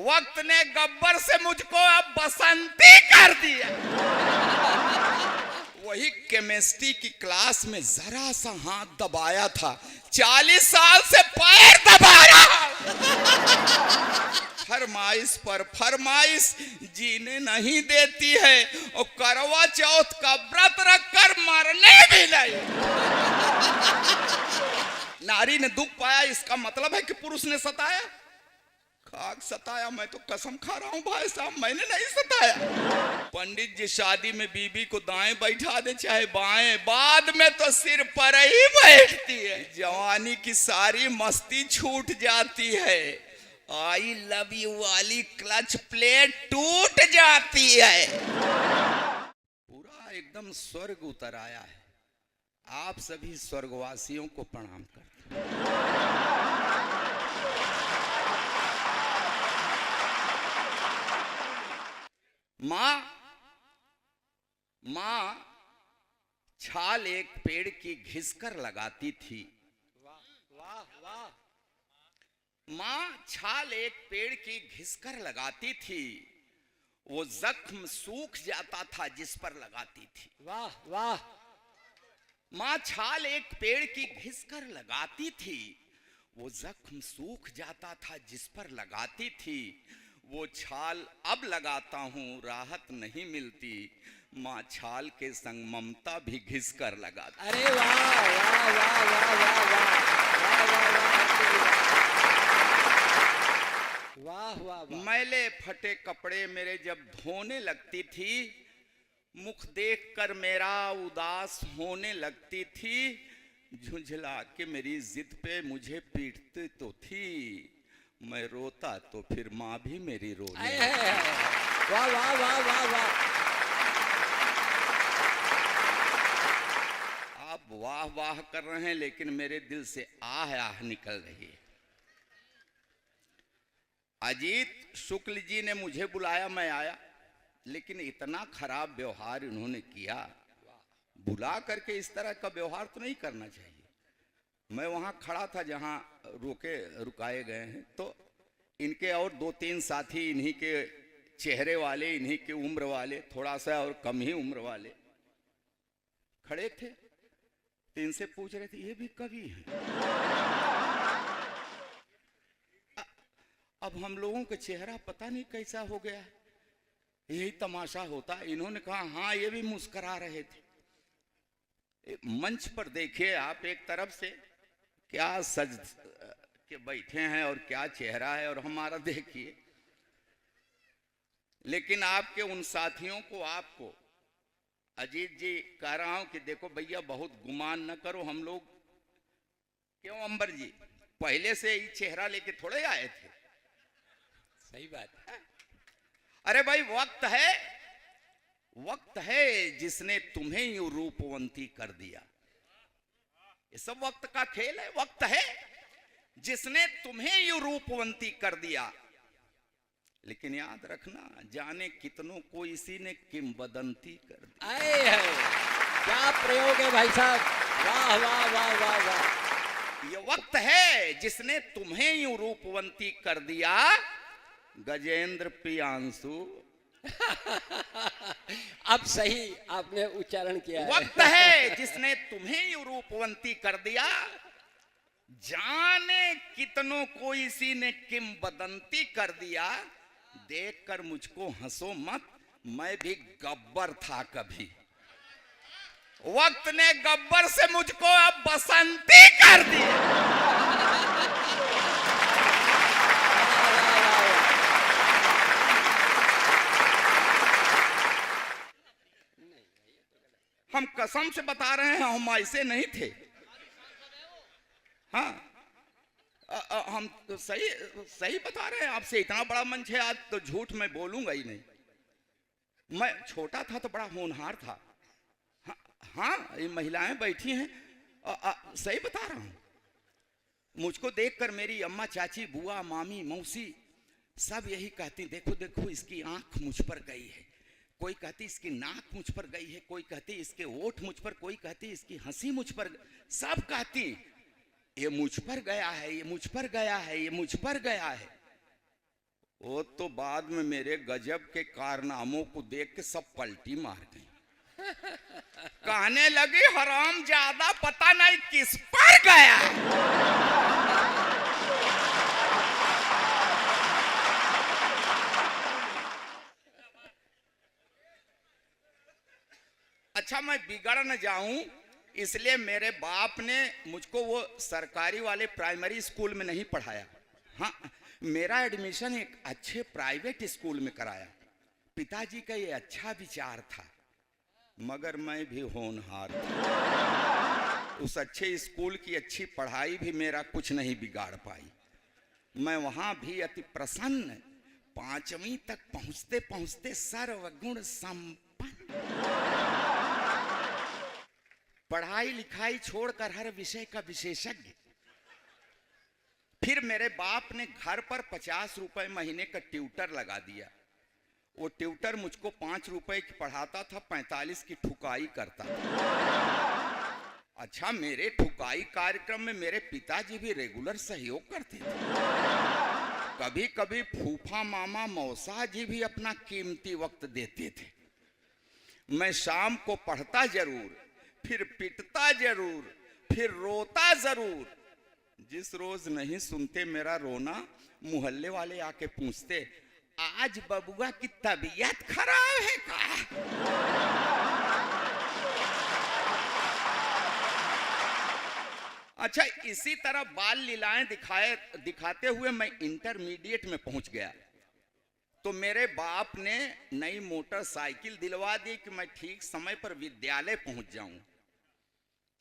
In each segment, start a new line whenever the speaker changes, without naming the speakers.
वक्त ने गब्बर से मुझको अब बसंती कर दिया। वही केमिस्ट्री की क्लास में जरा सा हाथ दबाया था, 40 साल से पैर दबा रहा। फरमाइश पर फरमाइश जीने नहीं देती है और करवा चौथ का व्रत रखकर मरने भी नहीं। नारी ने दुख पाया, इसका मतलब है कि पुरुष ने सताया। खाक सताया, मैं तो कसम खा रहा हूं भाई साहब, मैंने नहीं सताया। पंडित जी शादी में बीबी को दाएं बैठा दे चाहे बाएं, बाद में तो सिर पर ही बैठती है। जवानी की सारी मस्ती छूट जाती है, आई लव यू वाली क्लच प्लेट टूट जाती है। पूरा एकदम स्वर्ग उतर आया है। आप सभी स्वर्गवासियों को प्रणाम करते हैं। माँ छाल एक पेड़ की घिसकर लगाती थी।
वाह वाह।
माँ छाल एक पेड़ की घिसकर लगाती थी, वो जख्म सूख जाता था जिस पर लगाती थी।
वाह वाह।
माँ छाल एक पेड़ की घिसकर लगाती थी, वो जख्म सूख जाता था जिस पर लगाती थी। वो छाल अब लगाता हूँ, राहत नहीं मिलती। माँ छाल के संग ममता भी घिसकर लगाती।
अरे वाह वाह वाह वाह वाह वाह वाह वाह वाह।
मैले फटे कपड़े मेरे जब धोने लगती थी, मुख देखकर मेरा उदास होने लगती थी। झुंझला के मेरी जिद पे मुझे पीटती तो थी, मैं रोता तो फिर माँ भी मेरी रोने।
वाह वाह वाह वाह वाह।
आप वाह वाह कर रहे हैं, लेकिन मेरे दिल से आह आह निकल रही है। अजीत शुक्ल जी ने मुझे बुलाया, मैं आया, लेकिन इतना खराब व्यवहार इन्होंने किया। बुला करके इस तरह का व्यवहार तो नहीं करना चाहिए। मैं वहां खड़ा था जहां रुकाए गए हैं, तो इनके और 2-3 साथी इन्हीं के चेहरे वाले, इन्हीं की उम्र वाले, थोड़ा सा और कम ही उम्र वाले खड़े थे। तो इनसे पूछ रहे थे, ये भी कवि हैं? अब हम लोगों का चेहरा पता नहीं कैसा हो गया, यही तमाशा होता। इन्होंने कहा हाँ, ये भी मुस्कुरा रहे थे। मंच पर देखिए आप, एक तरफ से क्या सज के बैठे हैं और क्या चेहरा है, और हमारा देखिए। लेकिन आपके उन साथियों को, आपको अजीत जी कह रहा हूं कि देखो भैया, बहुत गुमान न करो। हम लोग क्यों अंबर जी पहले से ही चेहरा लेके थोड़े आए थे।
सही बात है।
अरे भाई, वक्त है जिसने तुम्हें यूं रूपवंती कर दिया। ये सब वक्त का खेल है। वक्त है जिसने तुम्हें यूं रूपवंती कर दिया, लेकिन याद रखना, जाने कितनों को इसी ने किंवदंती कर दी।
आए है, क्या प्रयोग है भाई साहब। वाह वाह वाह वाह वाह।
ये वक्त है जिसने तुम्हें यूं रूपवंती कर दिया, गजेंद्र प्रियांशु।
अब सही आपने उच्चारण किया है।
वक्त है जिसने तुम्हें यूं रूपवंती कर दिया, जाने कितनों को इसी ने किंवदंती कर दिया। देखकर मुझको हंसो मत, मैं भी गब्बर था कभी। वक्त ने गब्बर से मुझको अब बसंती कर दिया। हम कसम से बता रहे हैं, हम ऐसे नहीं थे। हाँ, हम तो सही बता रहे हैं आपसे। इतना बड़ा मंच है आज, तो झूठ मैं बोलूंगा ही नहीं। मैं छोटा था तो बड़ा होनहार था। हाँ, ये महिलाएं बैठी हैं, सही बता रहा हूं। मुझको देखकर मेरी अम्मा, चाची, बुआ, मामी, मौसी सब यही कहती, देखो देखो इसकी आंख मुझ पर गई है। कोई कहती इसकी नाक मुझ पर गई है, कोई कहती इसके ओठ मुझ पर, कोई कहती इसकी हंसी मुझ पर। सब कहती ये मुझ पर गया है, ये मुझ पर गया है, ये मुझ पर गया है। वो तो बाद में मेरे गजब के कारनामों को देख के सब पलटी मार गई। कहने लगी हराम ज्यादा पता नहीं किस पर गया। अच्छा मैं बिगड़ न जाऊं इसलिए मेरे बाप ने मुझको वो सरकारी वाले प्राइमरी स्कूल में नहीं पढ़ाया। हाँ, मेरा एडमिशन एक अच्छे प्राइवेट स्कूल में कराया। पिताजी का ये अच्छा विचार था, मगर मैं भी होनहार था। उस अच्छे स्कूल की अच्छी पढ़ाई भी मेरा कुछ नहीं बिगाड़ पाई। मैं वहां भी अति प्रसन्न 5वीं तक पहुंचते पहुंचते सर्वगुण संपन्न, पढ़ाई लिखाई छोड़कर हर विषय का विशेषज्ञ। फिर मेरे बाप ने घर पर 50 रुपए महीने का ट्यूटर लगा दिया। वो ट्यूटर मुझको 5 रुपए की पढ़ाता था, 45 की ठुकाई करता था। अच्छा, मेरे ठुकाई कार्यक्रम में मेरे पिताजी भी रेगुलर सहयोग करते थे। कभी कभी फूफा मामा मौसा जी भी अपना कीमती वक्त देते थे। मैं शाम को पढ़ता जरूर, फिर पिटता जरूर, फिर रोता जरूर। जिस रोज नहीं सुनते मेरा रोना, मोहल्ले वाले आके पूछते आज बबुआ की तबीयत खराब है का? अच्छा, इसी तरह बाल लीलाएं दिखाते हुए मैं इंटरमीडिएट में पहुंच गया। तो मेरे बाप ने नई मोटरसाइकिल दिलवा दी कि मैं ठीक समय पर विद्यालय पहुंच जाऊं।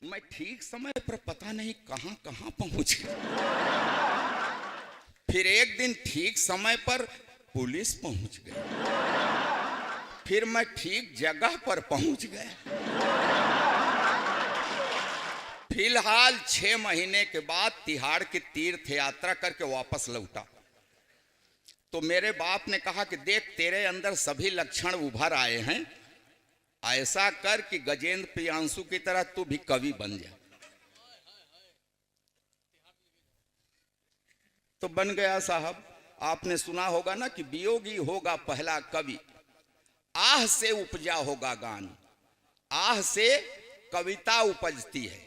मैं ठीक समय पर पता नहीं कहां कहां पहुंच गया। फिर एक दिन ठीक समय पर पुलिस पहुंच गई। फिर मैं ठीक जगह पर पहुंच गया। फिलहाल 6 महीने के बाद तिहाड़ की तीर्थ यात्रा करके वापस लौटा। तो मेरे बाप ने कहा कि देख, तेरे अंदर सभी लक्षण उभर आए हैं, ऐसा कर कि गजेंद्र प्रियांशु की तरह तू भी कवि बन जा। तो बन गया साहब। आपने सुना होगा ना कि वियोगी होगा पहला कवि, आह से उपजा होगा गान, आह से कविता उपजती है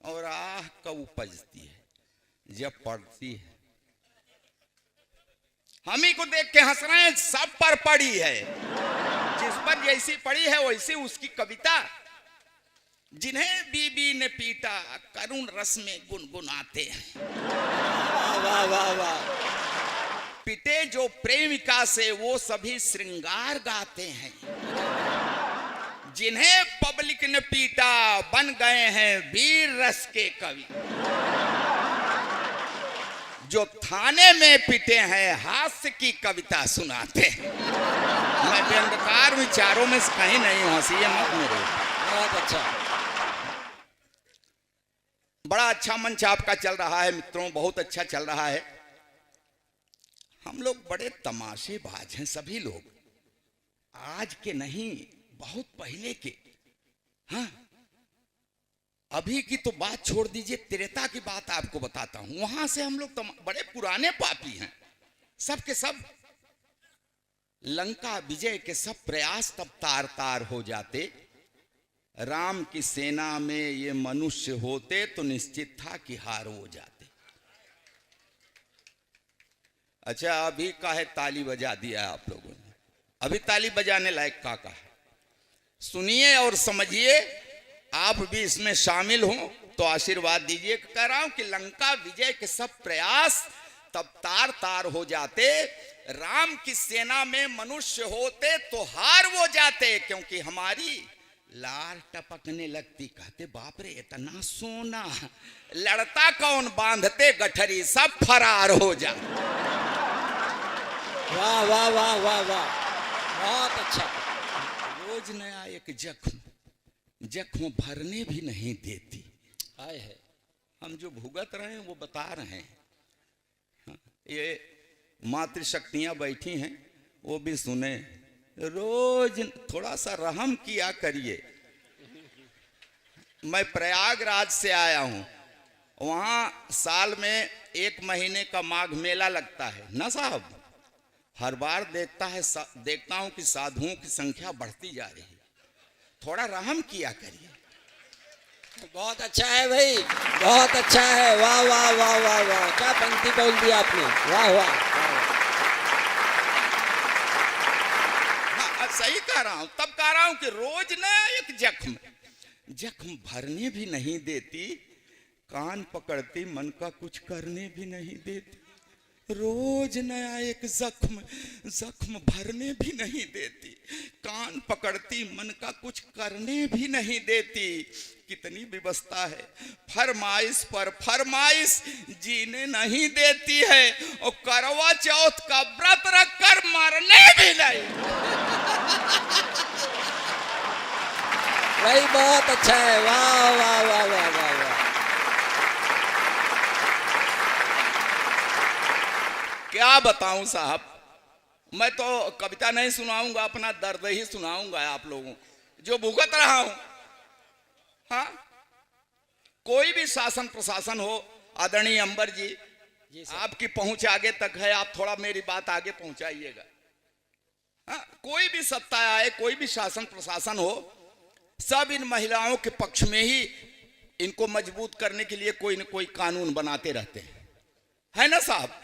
और आह कब उपजती है? जब पढ़ती है। हम ही को देख के हंस रहे हैं, सब पर पड़ी है। जिस पर जैसी पड़ी है वैसी उसकी कविता। जिन्हें बीबी ने पीटा करुण रस में गुनगुनाते हैं।
वाह वाह वाह वाह।
पिटे जो प्रेमिका से वो सभी श्रृंगार गाते हैं। जिन्हें पब्लिक ने पीटा बन गए हैं वीर रस के कवि। जो थाने में पिटे हैं हास्य की कविता सुनाते हैं। मैं व्यंग्यकार विचारों में कहीं नहीं, हंसिए मत मेरे।
बहुत अच्छा,
बड़ा अच्छा मंच आपका चल रहा है मित्रों, बहुत अच्छा चल रहा है। हम लोग बड़े तमाशेबाज हैं सभी लोग, आज के नहीं बहुत पहले के। हाँ, अभी की तो बात छोड़ दीजिए, त्रेता की बात आपको बताता हूं। वहां से हम लोग बड़े पुराने पापी हैं, सब के सब। लंका विजय के सब प्रयास तब तार तार हो जाते। राम की सेना में ये मनुष्य होते तो निश्चित था कि हार हो जाते। अच्छा, अभी काहे ताली बजा दिया आप लोगों ने? अभी ताली बजाने लायक का है? सुनिए और समझिए, आप भी इसमें शामिल हो तो आशीर्वाद दीजिए। कह रहा हूं कि लंका विजय के सब प्रयास तब तार तार हो जाते। राम की सेना में मनुष्य होते तो हार हो जाते, क्योंकि हमारी लार टपकने लगती। कहते बाप रे इतना सोना, लड़ता कौन, बांधते गठरी सब फरार हो जाते।
वाह वाह वाह वाह वाह, बहुत अच्छा।
रोज नया एक जख्म भरने भी नहीं देती।
हाय है,
हम जो भुगत रहे हैं वो बता रहे हैं। ये मातृशक्तियां बैठी हैं, वो भी सुने। रोज थोड़ा सा रहम किया करिए। मैं प्रयागराज से आया हूं, वहां साल में 1 महीने का माघ मेला लगता है ना साहब। हर बार देखता हूं कि साधुओं की संख्या बढ़ती जा रही है, थोड़ा रहम किया करिए।
बहुत अच्छा है भाई, बहुत अच्छा है। वाह वाह वाह वाह वाह, क्या पंक्ति बोल दी आपने, वाह वाह वाह।
हाँ, सही कह रहा हूं, तब कह रहा हूं कि रोज न एक जख्म भरने भी नहीं देती, कान पकड़ती मन का कुछ करने भी नहीं देती। रोज नया एक जख्म भरने भी नहीं देती, कान पकड़ती मन का कुछ करने भी नहीं देती। कितनी व्यवस्था है, फरमाइश पर फरमाइश जीने नहीं देती है, और करवा चौथ का व्रत रख कर मरने भी नहीं।
भाई बहुत अच्छा है, वाह वाह वाह वाह वाह वाह।
क्या बताऊं साहब, मैं तो कविता नहीं सुनाऊंगा, अपना दर्द ही सुनाऊंगा आप लोगों जो भुगत रहा हूं। हाँ, कोई भी शासन प्रशासन हो, आदरणीय अंबर जी, आपकी पहुंच आगे तक है, आप थोड़ा मेरी बात आगे पहुंचाइएगा। हाँ, कोई भी सत्ता आए, कोई भी शासन प्रशासन हो, सब इन महिलाओं के पक्ष में ही इनको मजबूत करने के लिए कोई न कोई कानून बनाते रहते हैं, है ना साहब।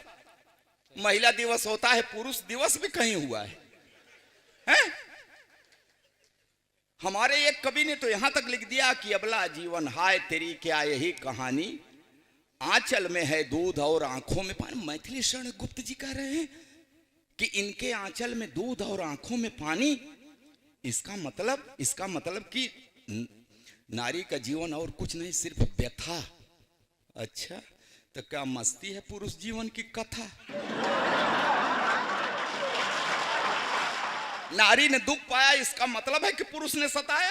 महिला दिवस होता है, पुरुष दिवस भी कहीं हुआ है? हमारे एक कवि ने तो यहां तक लिख दिया कि अबला जीवन हाय तेरी क्या यही कहानी, आंचल में है दूध और आंखों में पानी। मैथिली शरण गुप्त जी कह रहे हैं कि इनके आंचल में दूध और आंखों में पानी। इसका मतलब कि नारी का जीवन और कुछ नहीं, सिर्फ व्यथा। अच्छा, तो क्या मस्ती है पुरुष जीवन की कथा? नारी ने दुख पाया, इसका मतलब है कि पुरुष ने सताया?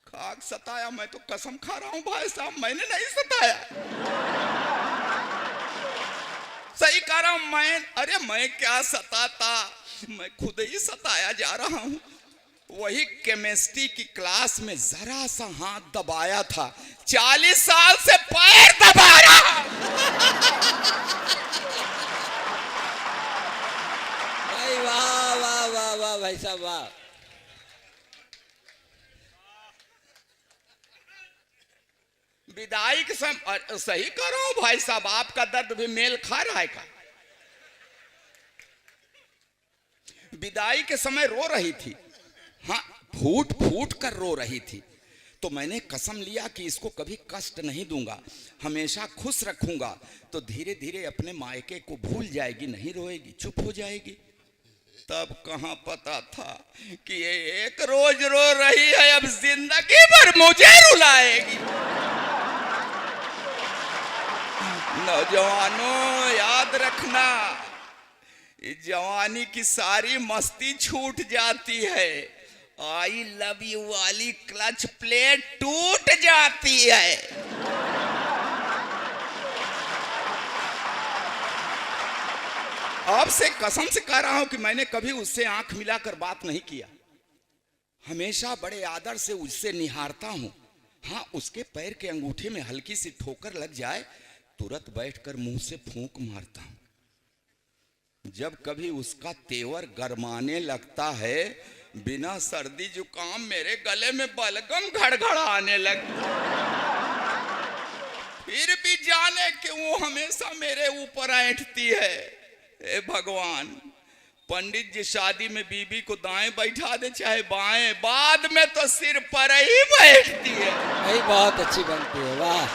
खाक सताया, मैं तो कसम खा रहा हूं भाई साहब, मैंने नहीं सताया। सही कह रहा हूं मैं क्या सताता, मैं खुद ही सताया जा रहा हूं। वही केमिस्ट्री की क्लास में जरा सा हाथ दबाया था, 40 साल से पैर दबा रहा।
भाई वाह वाह वाह वाह भाई साहब वाह।
विदाई के समय सही कह रहा हूं भाई साहब, आपका दर्द भी मेल खा रहा है का? विदाई के समय रो रही थी, हाँ, फूट फूट कर रो रही थी। तो मैंने कसम लिया कि इसको कभी कष्ट नहीं दूंगा, हमेशा खुश रखूंगा। तो धीरे धीरे अपने मायके को भूल जाएगी, नहीं रोएगी, चुप हो जाएगी। तब कहां पता था कि ये एक रोज रो रही है, अब जिंदगी भर मुझे रुलाएगी। नौजवानों याद रखना, जवानी की सारी मस्ती छूट जाती है, आई लव यू वाली क्लच प्लेट टूट जाती है। आपसे कसम से कह रहा हूं कि मैंने कभी उससे आंख मिलाकर बात नहीं किया, हमेशा बड़े आदर से उससे निहारता हूं। हाँ, उसके पैर के अंगूठे में हल्की सी ठोकर लग जाए, तुरंत बैठकर मुंह से फूंक मारता हूं। जब कभी उसका तेवर गरमाने लगता है, बिना सर्दी जुकाम मेरे गले में बलगम घड़घड़ाने लगता, फिर भी जाने कि वो हमेशा मेरे ऊपर ऐंठती है। ए भगवान, पंडित जी शादी में बीबी को दाएं बैठा दे चाहे बाएं, बाद में तो सिर पर ही बैठती है।
भाई बहुत अच्छी बनती है, वाह।